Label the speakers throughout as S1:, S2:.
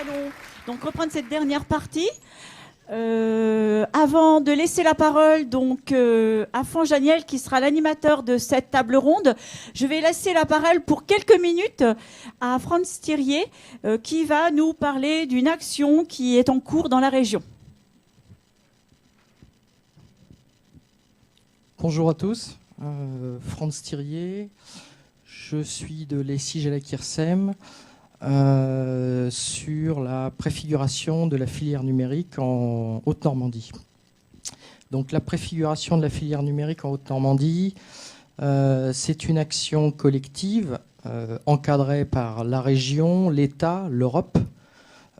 S1: allons donc reprendre cette dernière partie. Avant de laisser la parole donc à Franck Janiel qui sera l'animateur de cette table ronde, je vais laisser la parole pour quelques minutes à Franz Thirier qui va nous parler d'une action qui est en cours dans la région.
S2: Bonjour à tous, Franz Thirier, je suis de l'ESIGELEC-IRSEM sur la préfiguration de la filière numérique en Haute-Normandie. Donc la préfiguration de la filière numérique en Haute-Normandie, c'est une action collective encadrée par la région, l'État, l'Europe,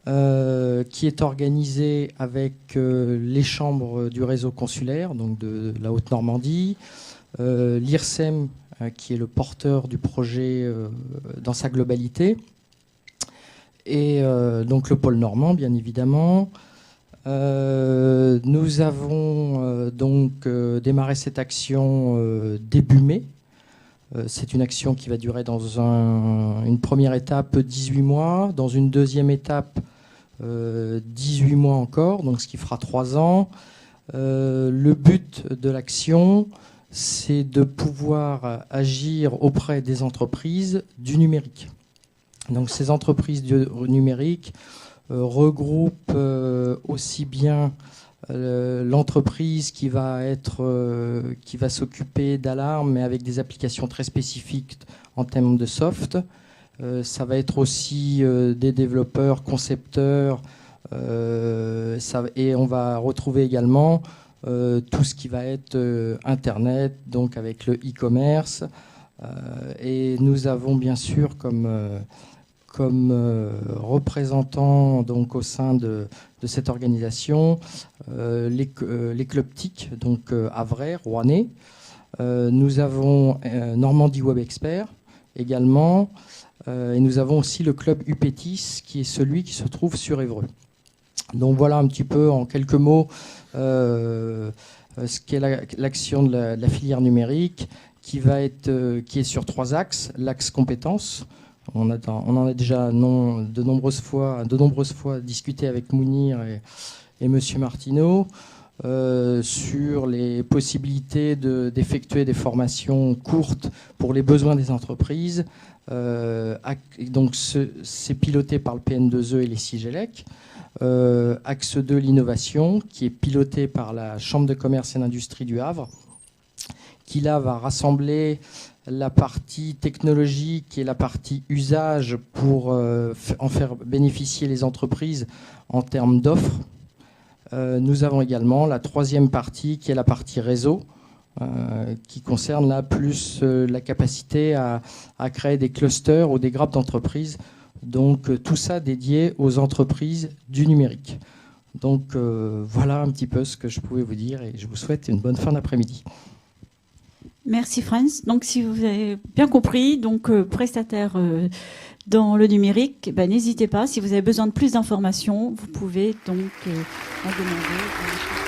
S2: qui est organisée avec les chambres du réseau consulaire, donc de la Haute-Normandie, l'IRSEM, qui est le porteur du projet dans sa globalité, et donc le pôle normand, bien évidemment. Nous avons donc démarré cette action début mai. C'est une action qui va durer dans une première étape 18 mois, dans une deuxième étape 18 mois encore, donc ce qui fera 3 ans. Le but de l'action, c'est de pouvoir agir auprès des entreprises du numérique. Donc ces entreprises du numérique regroupent aussi bien l'entreprise qui va s'occuper d'alarmes, mais avec des applications très spécifiques en termes de soft. Ça va être aussi des développeurs, concepteurs, et on va retrouver également tout ce qui va être Internet, donc avec le e-commerce. Et nous avons bien sûr comme représentants donc, au sein de cette organisation les clubs TIC, donc Havrais, Rouennais. Nous avons Normandie Web Expert également. Et nous avons aussi le club UPETIS, qui est celui qui se trouve sur Évreux. Donc voilà un petit peu en quelques mots ce qu'est l'action de la filière numérique qui est sur 3 axes. L'axe compétences. On en a déjà de nombreuses fois discuté avec Mounir et Monsieur Martineau sur les possibilités d'effectuer des formations courtes pour les besoins des entreprises. Donc c'est piloté par le PN2E et les CIGELEC. Axe 2, l'innovation, qui est piloté par la Chambre de commerce et d'industrie du Havre, qui là va rassembler la partie technologique et la partie usage pour en faire bénéficier les entreprises en termes d'offres. Nous avons également la 3e partie qui est la partie réseau, qui concerne là plus la capacité à créer des clusters ou des grappes d'entreprises. Donc tout ça dédié aux entreprises du numérique. Donc voilà un petit peu ce que je pouvais vous dire et je vous souhaite une bonne fin d'après-midi.
S1: Merci Franz. Donc si vous avez bien compris, donc prestataire dans le numérique, n'hésitez pas. Si vous avez besoin de plus d'informations, vous pouvez donc en demander.